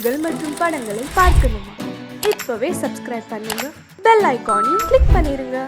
செய்திகள் மற்றும் படங்களை பார்க்கணுமா? இப்பவே சப்ஸ்கிரைப் பண்ணுங்க, பெல் ஐகானையும் கிளிக் பண்ணிருங்க.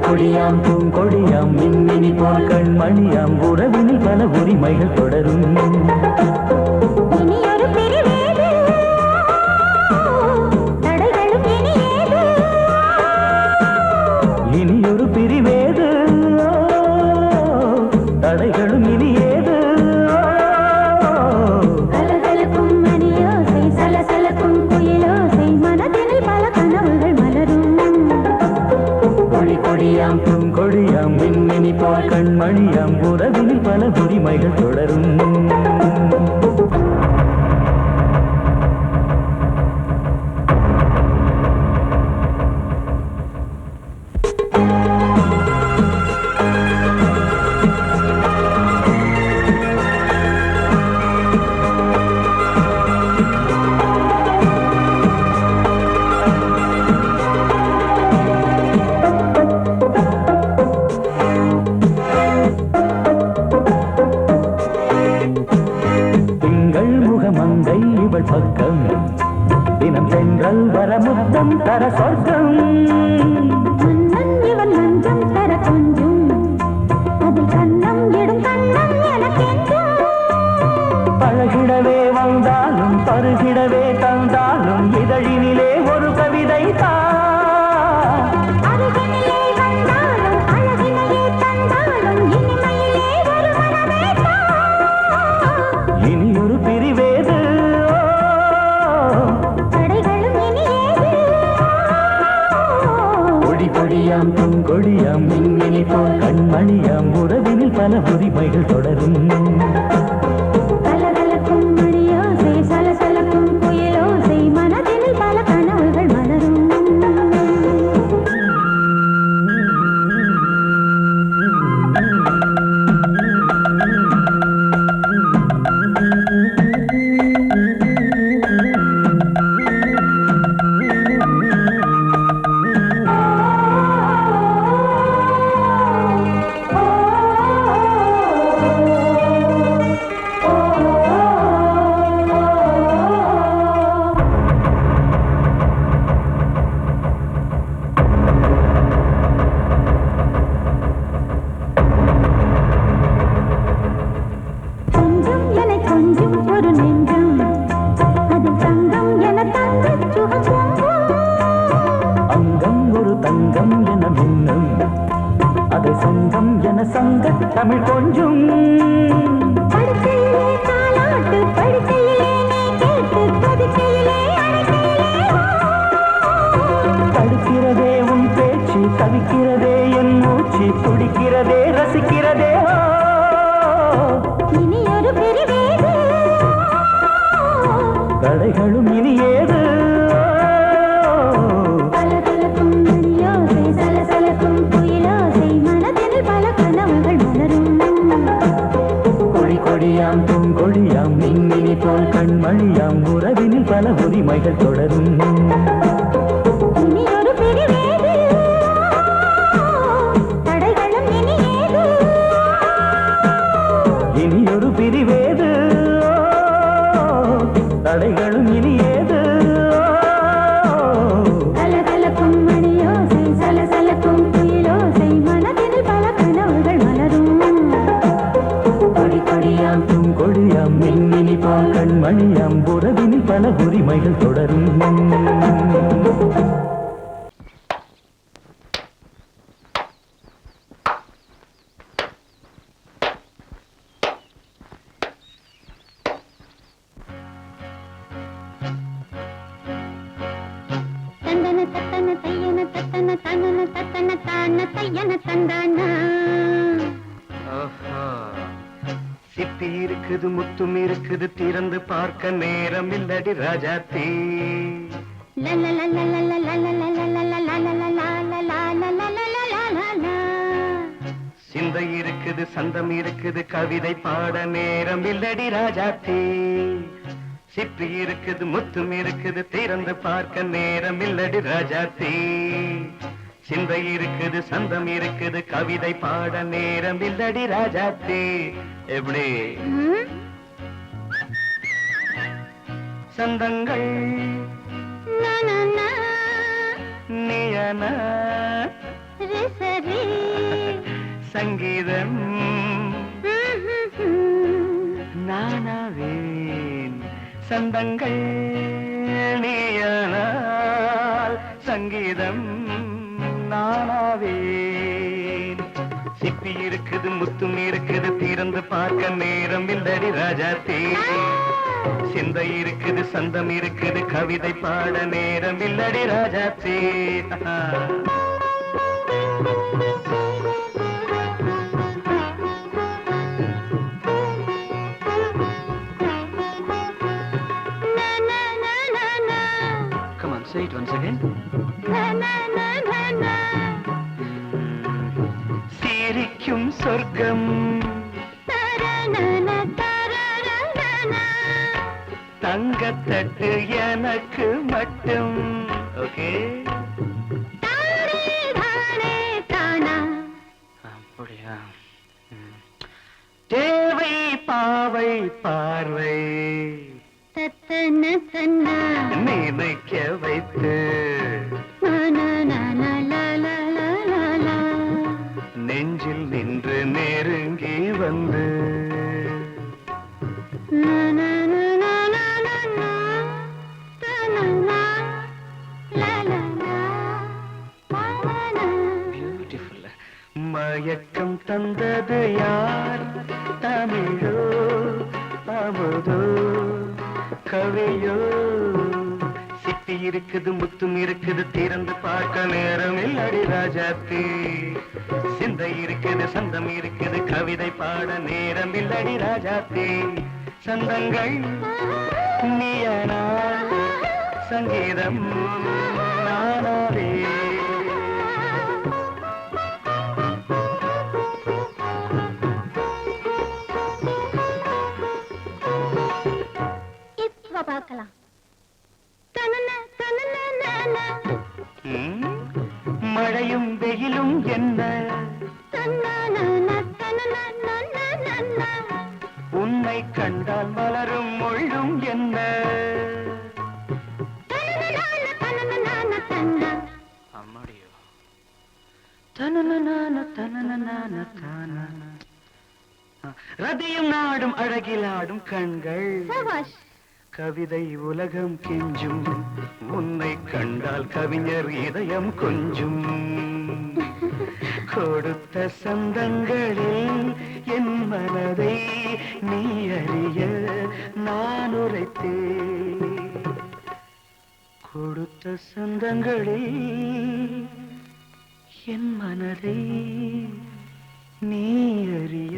கொடியாம் பூங்கொடியாம் மின்மினி போல் கண்மணியாம் உறவினில் பல உரிமைகள் தொடரும். இனியொரு பிரிவேது தடைகளும் இனியேது. கொடியாம் பூங்கொடியாம் மின்மினி போல் கண்மணியாம் உறவினில் பல உரிமைகள் தொடரும். மங்கை இவள் பக்கம் தினம் சென்றல் வரமுத்தம் தர சொர்க்கம். இவன் மஞ்சம் தர கொஞ்சம் அதில் கண்ணம் இடும் கண்ணம் எனக்கென்றும். பழகிடவே வந்தாலும் பருகிடவே தந்தாலும் இதழினிலே ஒரு கவிதை தான். இனியொரு பிரிவேது கொடியாம் பூங்கொடியாம் மின்மினி போல் கண்மணியாம் உறவினில் பல உரிமைகள் தொடரும். கலகலக்கும் மணியோசை சலசலக்கும் குயிலோசை மனதில் பல கனவுகள் மலரும். தங்கம் என மின்னும் அதை சொந்தம் என சங்க தமிழ் கொஞ்சும். தடுக்கிறதே உன் பேச்சு, தவிக்கிறதே என் மூச்சு, துடிக்கிறதே ரசிக்கிறதே. இனியொரு பிரிவேது தடைகளும் இனியேது. கொடியாம் பூங்கொடியாம் மின்மினி போல் கண்மணியாம் உறவினில் பல உரிமைகள் தொடரும். இனியொரு பிரிவேது தடைகளும் இனியேது. இனியொரு பிரிவேது தடைகளும் இனியேது. கலகலக்கும் மணியோசை சலசலக்கும் குயிலோசை மனதில் பல கனவுகள் மலரும். கொடியாம் பூங்கொடியாம் மின்மினி போல் கண்மணியாம் உறவினில் உறவினில் பல உரிமைகள் தொடரும். சிப்பி இருக்குது முத்தும் இருக்குது திறந்து பார்க்க நேரம் இல்லடி ராஜாத்தி. சிந்தை இருக்குது சந்தம் இருக்குது கவிதை பாட நேரம் இல்லடி ராஜாத்தி. சிப்பி இருக்குது முத்தும் இருக்குது திறந்து பார்க்க நேரம் இல்லடி ராஜாத்தி. சிந்தை இருக்குது சந்தம் இருக்குது கவிதை பாட நேரம் இல்லடி ராஜாத்தி. எப்படி சந்தங்கள் நீயன சங்கீதம் நானாவேன். சந்தங்கள் நீயனால் சங்கீதம் நானாவேன். சிப்பி இருக்குது முத்தும் இருக்குது திறந்து பார்க்க நேரம் இல்லடி ராஜாத்தி. சிந்தை இருக்குது சந்தம் இருக்குது கவிதை பாட நேரம் இல்லடி Rajathi. Come on, say it once again. சிரிக்கும் சொர்க்கம் தங்கத்தட்டு எனக்கு மட்டும். ஓகே அப்படியா? தேவை பாவை பார்வை நினைக்க வைத்து நெஞ்சில் நின்று நெருங்கி வந்து பியூட்டிஃபுல். மயக்கம் தந்தது யார்? தமிழோ அமுதோ கவியோ? சிப்பி இருக்குது முத்தும் இருக்குது திறந்து பார்க்க நேரம் இல்லடி ராஜாத்தி. சிந்தை இருக்குது சந்தம் இருக்குது கவிதை பாட நேரம் இல்லடி ராஜாத்தி. சந்தங்கள் நீயனா சங்கீதம் நானாவே. இப்ப பார்க்கலாம். மழையும் வெயிலும் என்ன உன்னை கண்டால் மலரும் மொழியும் என்ன? அம்மாடியோ ரதியும் நாடும் அழகிலாடும் கண்கள் கவிதை உலகம் கெஞ்சும். உன்னை கண்டால் கவிஞர் இதயம் கொஞ்சும். கொடுத்த சந்தங்களில் என் மனதை நீ அறிய நான் உரைத்தேன். கொடுத்த சந்தங்களில் என் மனதை நீ அறிய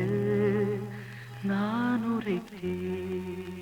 நான் உரைத்தேன்.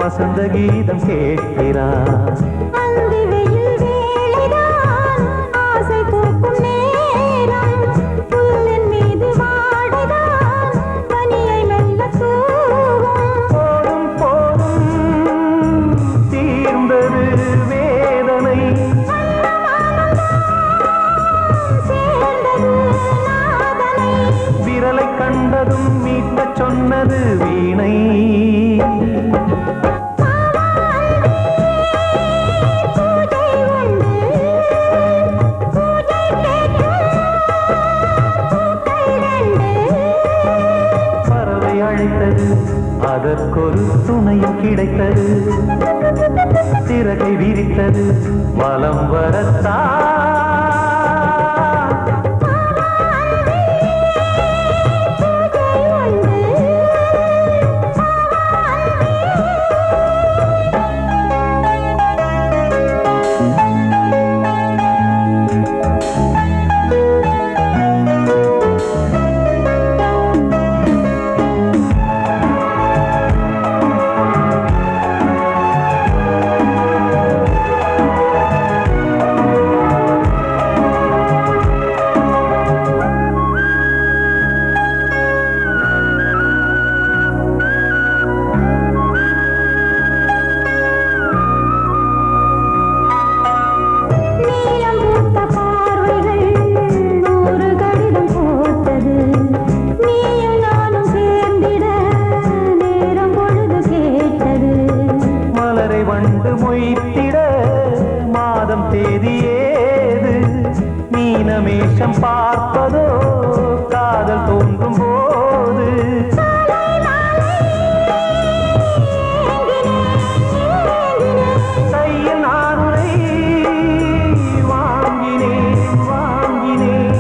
வசந்த கீதம் கேட்கிறார். அந்தி வெயில் வேளைதான் ஆசை பூக்கும் நேரம், புல்லின் மீது வாடைதான் பனியை மெல்ல தூவும். போதும் போதும் தீர்ந்தது வேதனை, சேர்ந்தது நாதனை. விரலை கண்டதும் மீட்டச் சொன்னது வீணை. பூஜை உண்டு, பூஜை கேட்கும் பூக்கள் ரெண்டு. பறவை அழைத்தது, அதற்கொரு துணையும் கிடைத்தது. சிறகை விரித்தது, வலம் வரத்தான். நீலம் பூத்த பார்வைகள் நூறு கடிதம் போட்டது. நீயும் நானும் சேர்ந்திட நேரம் பொழுது கேட்டது. மலரை வண்டு மொய்த்திட மாதம் தேதி ஏது? மீனமேஷம் பார்ப்பதோ காதல் தோன்றும் போது. கையில் நானுரை வாங்கினேன் வாங்கினேன்.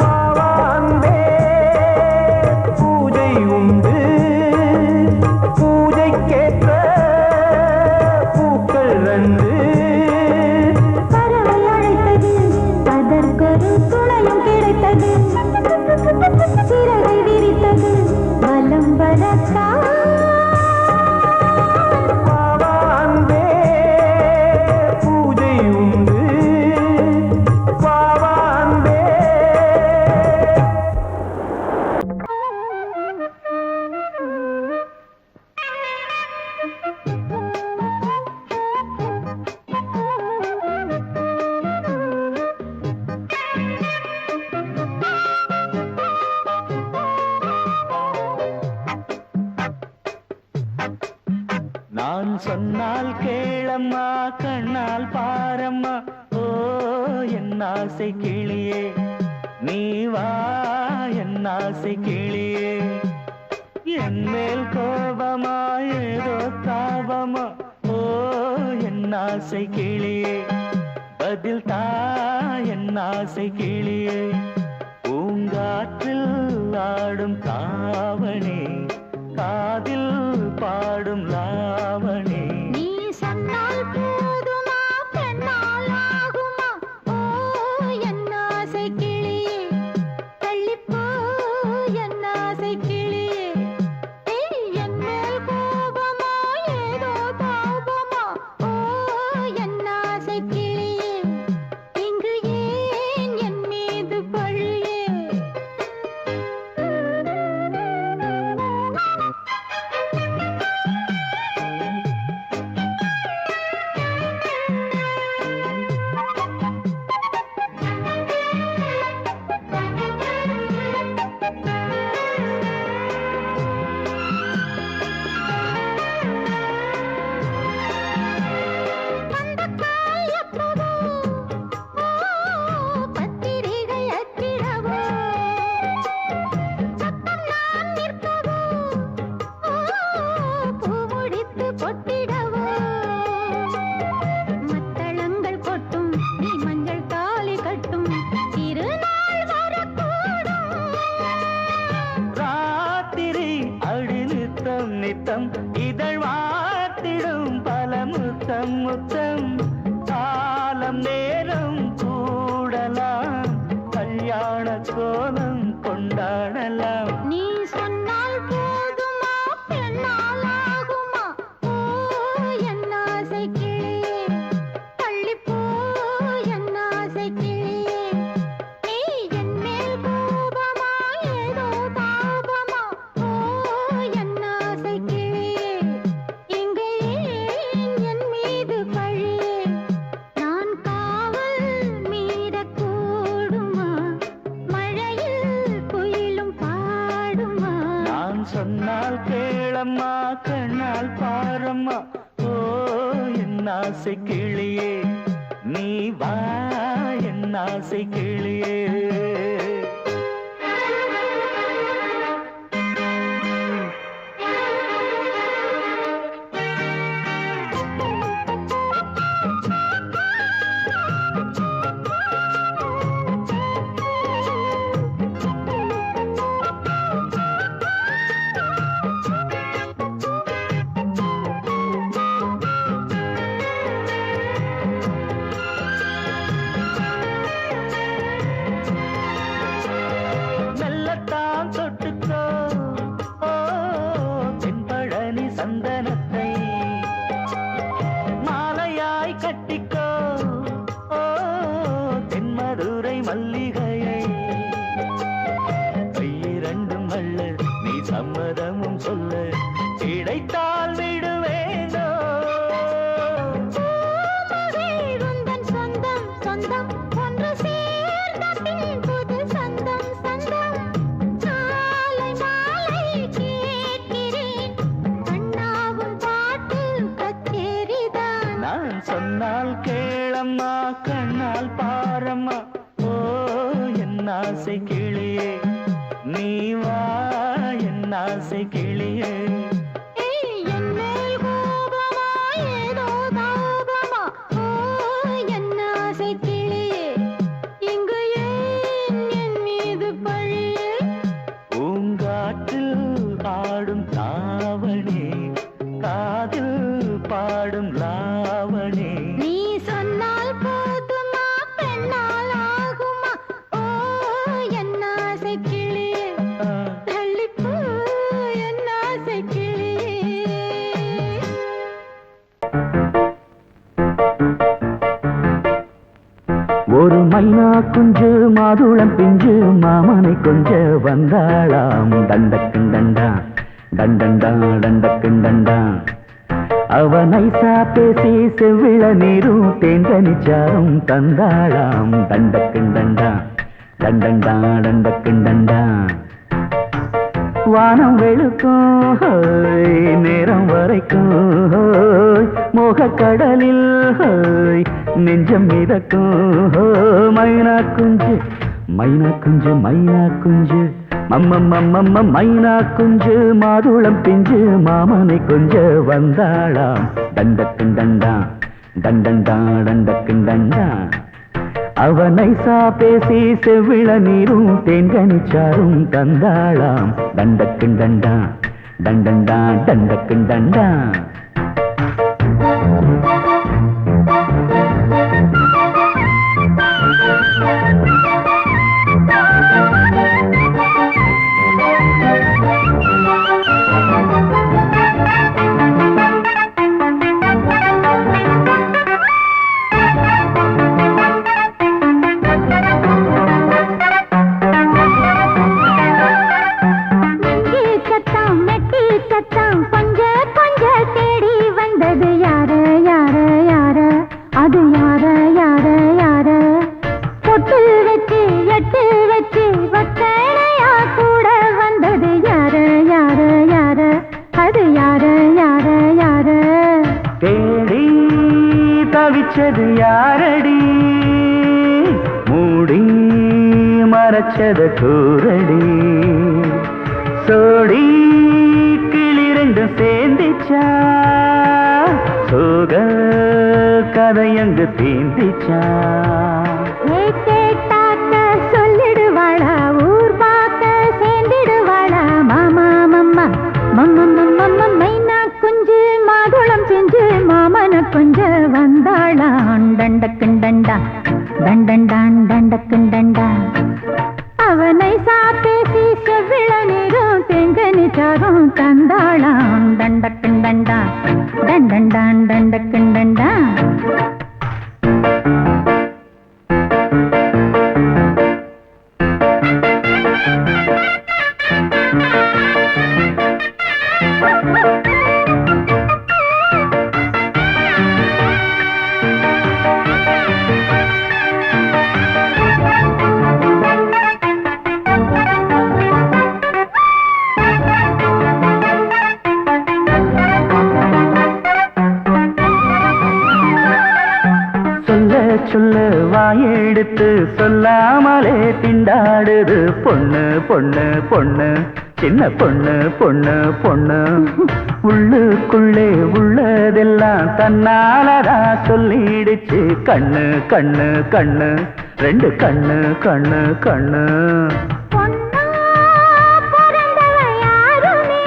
வா அன்பே, பூஜை உண்டு, பூஜைக்கேற்ற பூக்கள் ரெண்டு. பறவை அழைத்தது, அதற்கொரு துணையும் கிடைத்தது. சிறகை விரித்தது, வலம் வரத்தான். வா அன்பே, பூஜை உண்டு, வா அன்பே. நான் சொன்னால் கேளம்மா, கண்ணால் பாரம்மா. ஓ என் ஆசை கிளியே, நீ வா என் ஆசை கிளியே. என் மேல் கோபமா ஏதோ தாபமா? ஓ என் ஆசை கிளியே, பதில் தா என் ஆசை கிளியே. பூங்காற்றில் ஆடும் தாவணி, காதில் பாடும் லாவணி. நீ சொன்னால் போதுமா, பெண்ணால் ஆகுமா? ஓ என் ஆசை கிளியே, தள்ளிப்போ என் ஆசை கிளியே. என் மேல் கோபமா ஏதோ தாபமா? ஓ என் ஆசை கிளியே, இங்கு ஏன் என் மீது பழியே? நித்தம் இதழ் வாத்திடும் பல முத்தம் முத்தம் காலம் நேரம் கூடலாம் கல்யாண கோலம் கொண்டாடலாம். சொன்னால் கேளம்மா கண்ணால் பாரம்மா ஓ என் ஆசை கிளியே நீ வா என் ஆசை கிளியே சந்தனத்தை மாலையாய் கட்டிக்கோ ஓ தென்மதுரை மல்லிகையை கையிரண்டும் வல்ல நீ சம்மதமும் சொல்ல கிடைத்தால் விடுவேனோ சொந்தம் சொந்தம் ஒன்று சேர்ந்த பின் புது சொந்தம் சொந்தம் மாலை மாலை கேட்கிறேன் கண்ணாவும் பாட்டு கச்சேரிதான் நான் சொன்னால் கேளம்மா கண்ணால் பாரம்மா ஓ என் ஆசை கிளியே நீ வா என் ஆசை கிளியே என் மேல் கோபமா ஏதோ தாபமா ஓ என் ஆசை கிளியே இங்கு ஏன் என் மீது பழியே பூங்காற்றில் ஆடும் தாவணி காதில் பாடும் லாவணி நீ சொன்னால் போதுமா பெண்ணால் ஆகுமா ஓ என் ஆசை கிளியே தள்ளிப்போ என் ஆசை கிளியே ஒரு மைனா குஞ்சு மாதுளம் பிஞ்சு மாமனை கொஞ்ச வந்தாளாம் தண்டக்கும் தண்டா தண்டண்டா தண்டக்கும் தண்டா அவ நைசா பேசி செவ்விள நீரும் தேங்கனிச்சாரும் தந்தாளாம் தண்டக்கும் தண்டா தண்டண்டா தண்டக்கும் தண்டா வானம் வெளுக்கும் ஹோய் நேரம் வரைக்கும் ஹோய் மோகக்கடலில் ஹோய் நெஞ்சம் மிதக்கும் ஹோய் மைனா குஞ்சு மைனா குஞ்சு மைனா குஞ்சு மம்மம்மம்மம்ம மைனா குஞ்சு மாதுளம் பிஞ்சு மாமனை கொஞ்ச வந்தாளாம் தண்டக்கும் தண்டா தண்டண்டா தண்டக்கும் தண்டா அவனை சா பேசி செவ்விள நீரும் தேன்கனிச்சாரும் தந்தாளாம் தண்டக்கும் தண்டா தண்டண்டா தண்டக்கும் தண்டா தவிச்சது யாரடி மூடி மறைச்சது கூரடி சோடி கிளி ரெண்டும் சேர்ந்திச்சா சோக கதையங்கு தீந்திச்சா சொல்லிடுவாளா ஊர் பார்க்க சேர்ந்திடுவாளா மாமா மம்மா மம்ம மைனா குஞ்சு மாதுளம் செஞ்சு மாமன கொஞ்ச வந்தாளான் தண்டக்கும் தண்டா தண்டண்டான் தண்டக்கும் தண்டா அவனை சாப்பேசி செவ்விள நீரும் தெங்கனி சாரும் தந்தாளான் தண்டக்கும் தண்டா தண்டண்டான் தண்டக்கும் தண்டா சொல்லு வாயெடுத்து சொல்லாமலே திண்டாடுது பொண்ணு பொண்ணு பொண்ணு சின்ன பொண்ணு பொண்ணு பொண்ணு உள்ளுக்குள்ளே உள்ளதெல்லாம் தன்னாலதா சொல்லிடுச்சு கண்ணு கண்ணு கண்ணு ரெண்டு கண்ணு கண்ணு கண்ணு பொன்னா பிறந்தவ யாருமே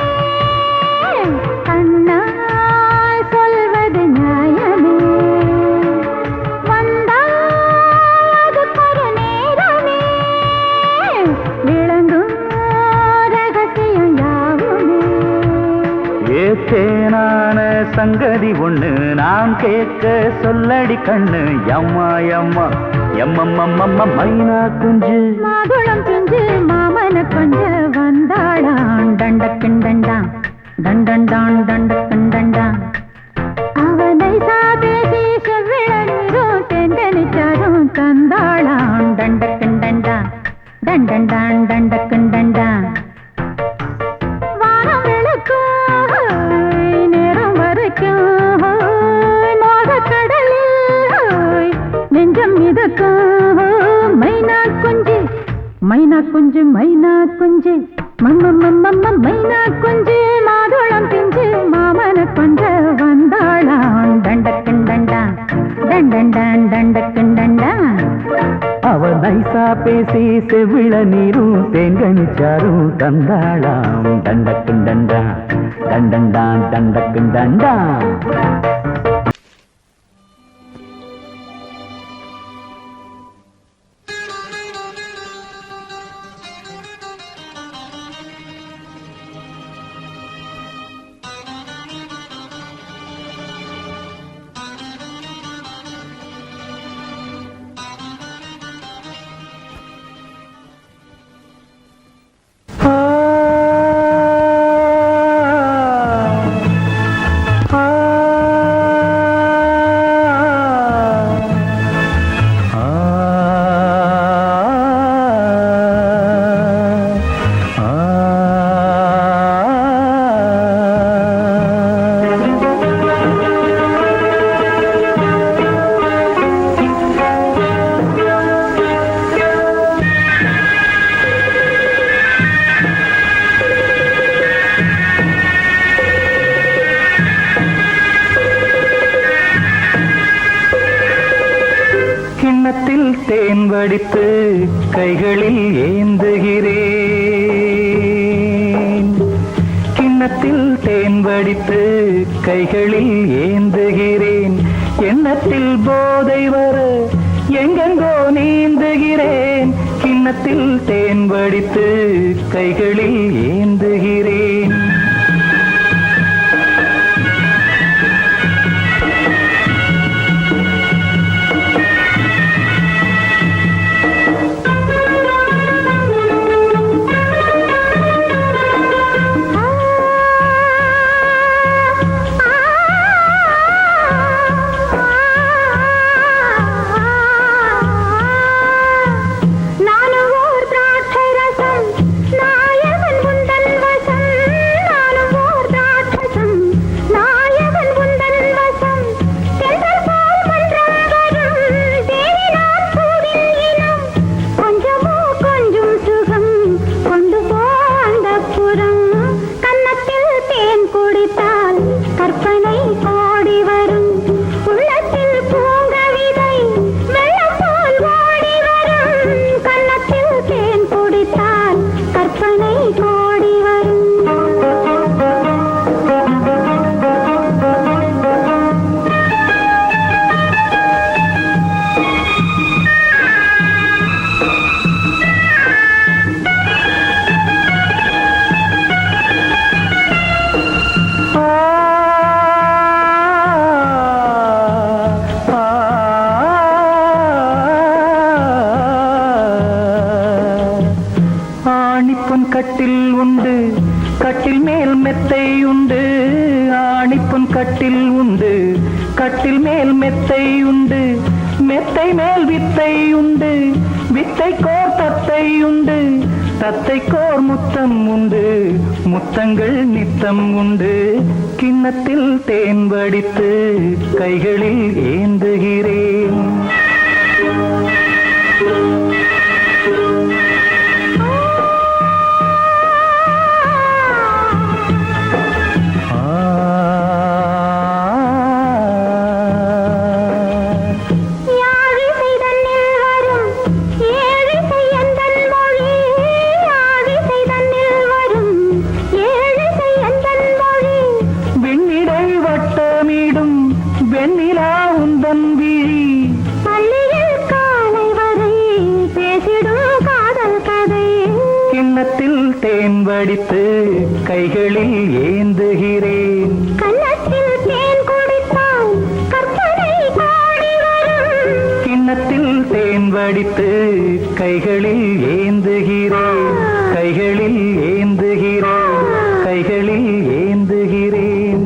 கண்ணால் சொல்வது நியாயமே வந்தால் அதுக்கொரு நேரமே விளங்கும் ரகசியம் யாவுமே ஏத்தேனான சங்கதி ஒண்ணு நான் கேட்க சொல்லடி கண்ணு எம்மா எம்மா எம்மம்மம்மம்ம மைனா குஞ்சு மாதுளம் பிஞ்சு மாமன கொஞ்ச வந்தாளான் தண்டக்கிண்டண்டா தண்டண்டான் தண்டக்கிண்டண்டா அவனை சாதேசி செவ்விழநீரும் தெண்டனிச்சாரும் தந்தாளான் தண்டக்கிண்டண்டா தண்டண்டான் தண்டக்கிண்டண்டா வானம் விளக்கும் நேரம் வரைக்கும் மோகக்கடலில் நெஞ்சம் மிதக்கும் மைனா குஞ்சு மைனா குஞ்சு மைனா குஞ்சு மம்மம்மம்மம்ம மைனா குஞ்சு மாதுளம் பிஞ்சு மாமன கொஞ்ச வந்தாளான் தண்டக்கிண்டண்டா தண்டண்டான் தண்டக்கிண்டண்டா அவ நைசா பேசி செவிழ நீரும் தேங்கனிச்சாரும் தந்தாளாம் தண்டக்குண்டண்டா தண்டண்டான் தண்டக்குண்டண்டா கிண்ணத்தில் தேன் வடித்து கைகளில் ஏந்துகிறேன் கிண்ணத்தில் தேன் வடித்து கைகளில் ஏந்துகிறேன் எண்ணத்தில் போதை வர எங்கெங்கோ நீந்துகிறேன் கிண்ணத்தில் தேன் வடித்து கைகளில் ஏந்துகிறேன் கட்டில் உண்டு கட்டில் மேல் மெத்தை உண்டு ஆணிப்பொன் கட்டில் உண்டு கட்டில் மேல் மெத்தை உண்டு மெத்தை மேல் வித்தை உண்டு வித்தை கோர் தத்தை உண்டு தத்தை கோர் முத்தம் உண்டு முத்தங்கள் நித்தம் உண்டு கிண்ணத்தில் தேன் வடித்து கைகளில் ஏந்துகிறேன் வடித்து கைகளில் ஏந்துகிறேன். கன்னத்தில் தேன் குடித்தால் கற்பனை பாடி வரும். கிண்ணத்தில் தேன் வடித்து கைகளில் ஏந்துகிறேன். கைகளில் ஏந்துகிறேன். கைகளில் ஏந்துகிறேன்.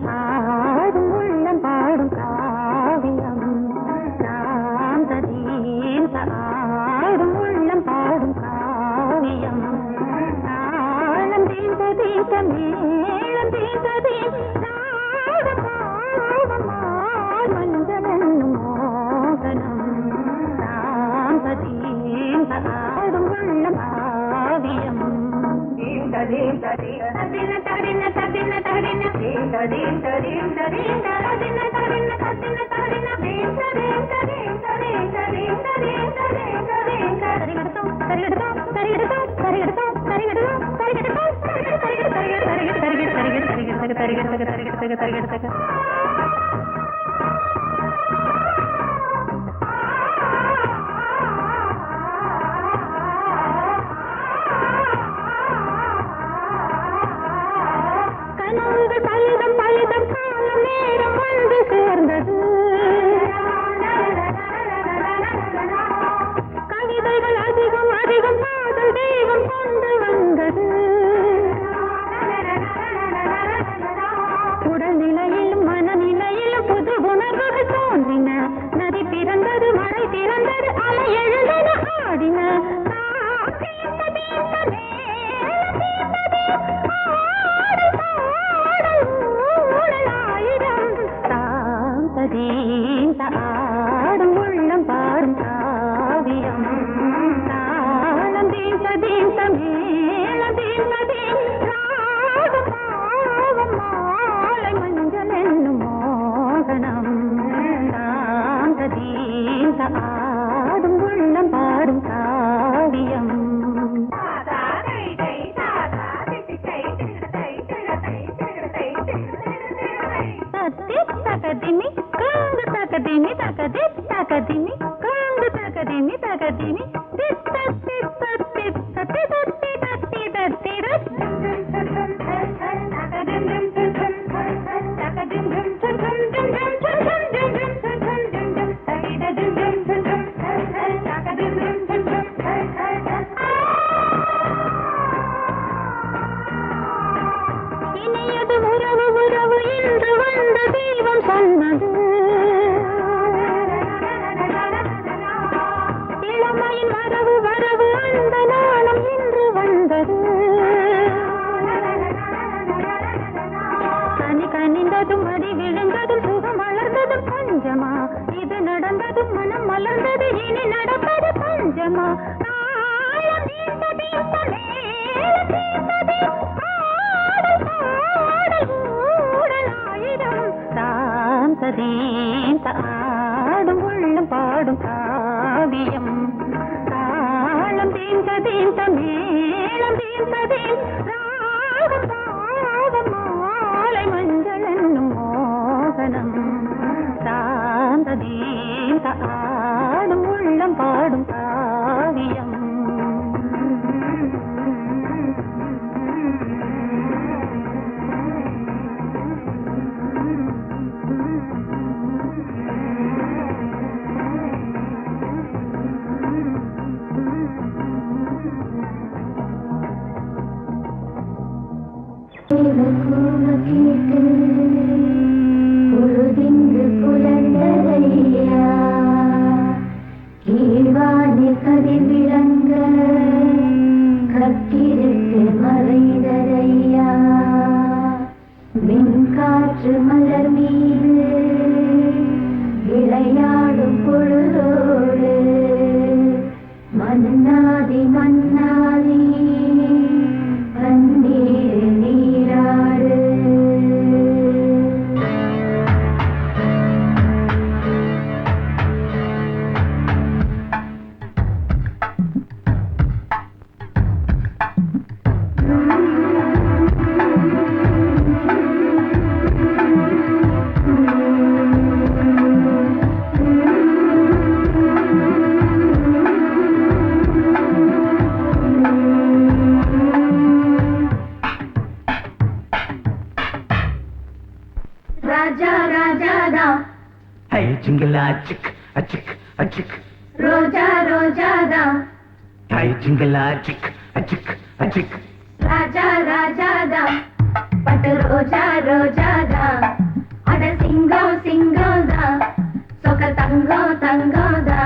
ஆடும் உள்ளம் பாடும் காவியம். ஆடும் உள்ளம் பாடும் காவியம். தாளம் தீந்த தீந்த மேளம் தீந்த மஞ்சளும் மோகனம். ஆடும் உள்ளம் காவியம். பலிதம் காலம் நேரம் வந்து சேர்ந்தது. கவிதைகள் அதிகம் அதிகம் காதல் தெய்வம் கொண்டு வந்தது. உடல்நிலையிலும் மனநிலையிலும் புது உணர்வுகள் தோன்றின. நதி பிறந்தது, மழை பிறந்தது, அலை எழுந்தன, ஆடின. ஆடும் உள்ளம் பாடும் காவியம். தாளம் தீந்த தீந்த மேளம் தீந்த மாலை மஞ்சள் என்னும் மோகனம். ஆடும் உள்ளம் பாடும் காவியம். தகதிமி காங்கு தகதிமி தகதி தகதிமி காங்கு தகதிமி தகதிமி தித்த தித்த தித்த தித்தி தத்தி தத்தி இணையது உறவு உறவு இன்று வந்த தெய்வம் சொன்னது. சாந்ததேந்த ஆடும் உள்ளம் பாடும் காவியம் தாளம் தீந்ததேந்த மேளம் தீந்ததேன் ராகம் பாவம் மாலை மஞ்சள் என்னும் மோகனம் சாந்ததேந்த ஆடும் உள்ளம் பாடும் காவியம் பொழுதிங்கு புலந்ததையா கீழ்வானில் கதிர் விளங்க கத்திருக்கு மறைந்ததையா மின்காற்று மலர் மீது விளையாடும் பொழுதோடு மன்னாதி மன்னாதி கண்ணீர் நீராடு ராஜா ராஜாதா ஹை ஜிங்கலா சிக் அச்சிக் அச்சிக் ரோஜா ரோஜாதா ஹை ஜிங்கலா சிக் அச்சிக் அச்சிக் ராஜா ராஜாதா பட்டு ரோஜா ரோஜாதா அட சிங்கம் சிங்கம்தா சொக்க தங்கம் தங்கம்தா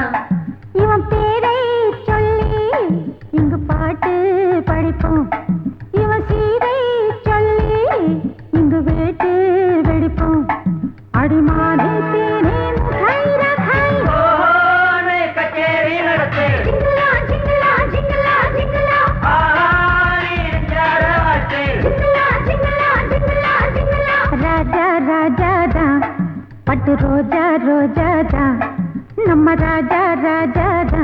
இவன் பேரை சொல்லி இங்கு பாட்டு படிப்போம் இவன் சீரை சொல்லி இங்கு வேட்டு வெடிப்போம் அடிமானே தேனே முகை ரகை கச்சேரி நடத்து ஜிங்கலா ஜிங்கலா ஜிங்கலா ஜிங்கலா ஜிங்கலா ஜிங்கலா ஜிங்கலா ஜிங்கலா ராஜா ராஜாதா பட்டு ரோஜா ரோஜாதா நம்ம ராஜா ராஜாதா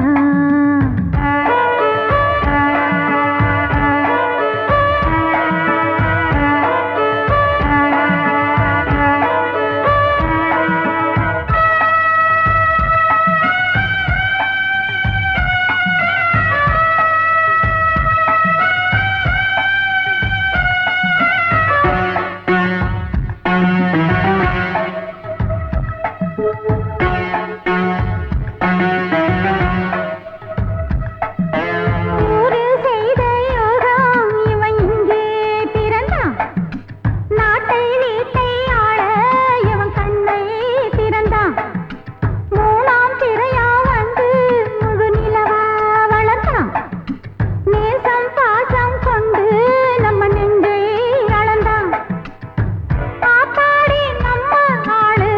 ஊரு செய்த யோகம் இவன் இங்கே பிறந்தான் நாட்டை வீட்டை ஆள இவன் கண்ணை திறந்தான் மூணாம் திரையா வந்து முழு நிலவா வளர்ந்தான் நேசம் பாசம் கொண்டு நம்ம நெஞ்சை அளந்தான் ஆத்தாடி நம்ம ஆளு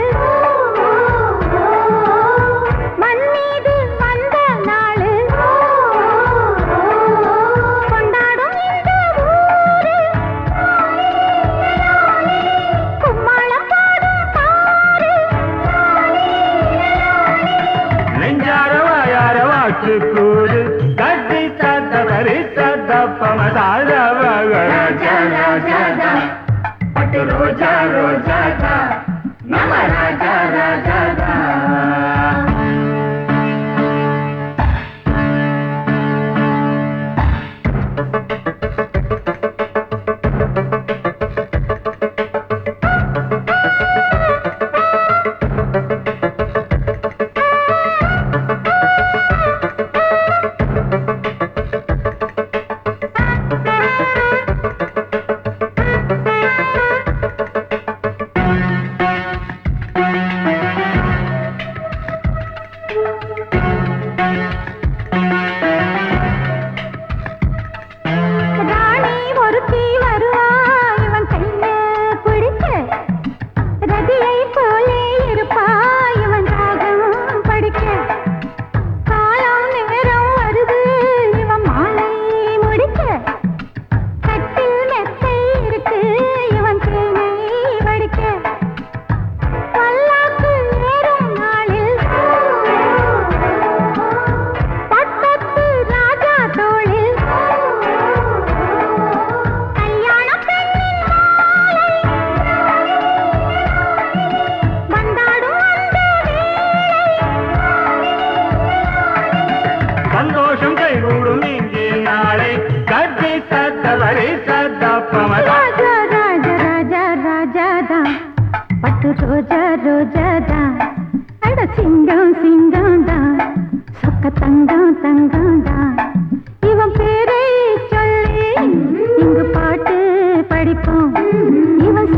மண் மீது வந்த நாளு கொண்டாடும் இந்த ஊரு கும்மாளம் பாடும் பாரு நெஞ்சார வாயார வாக்கு கூடு கட்டி தத்த பரி தத்த பமதார ராஜா ராஜாதா பட்டு ரோஜா ரோஜாதா நம ராஜா ராஜாதா ரோஜாதா அட சிங்கம் சிங்கம்தா சொக்க தங்கம் தங்கம்தா இவன் பேரை சொல்லி இங்கு பாட்டு படிப்போம் இவன்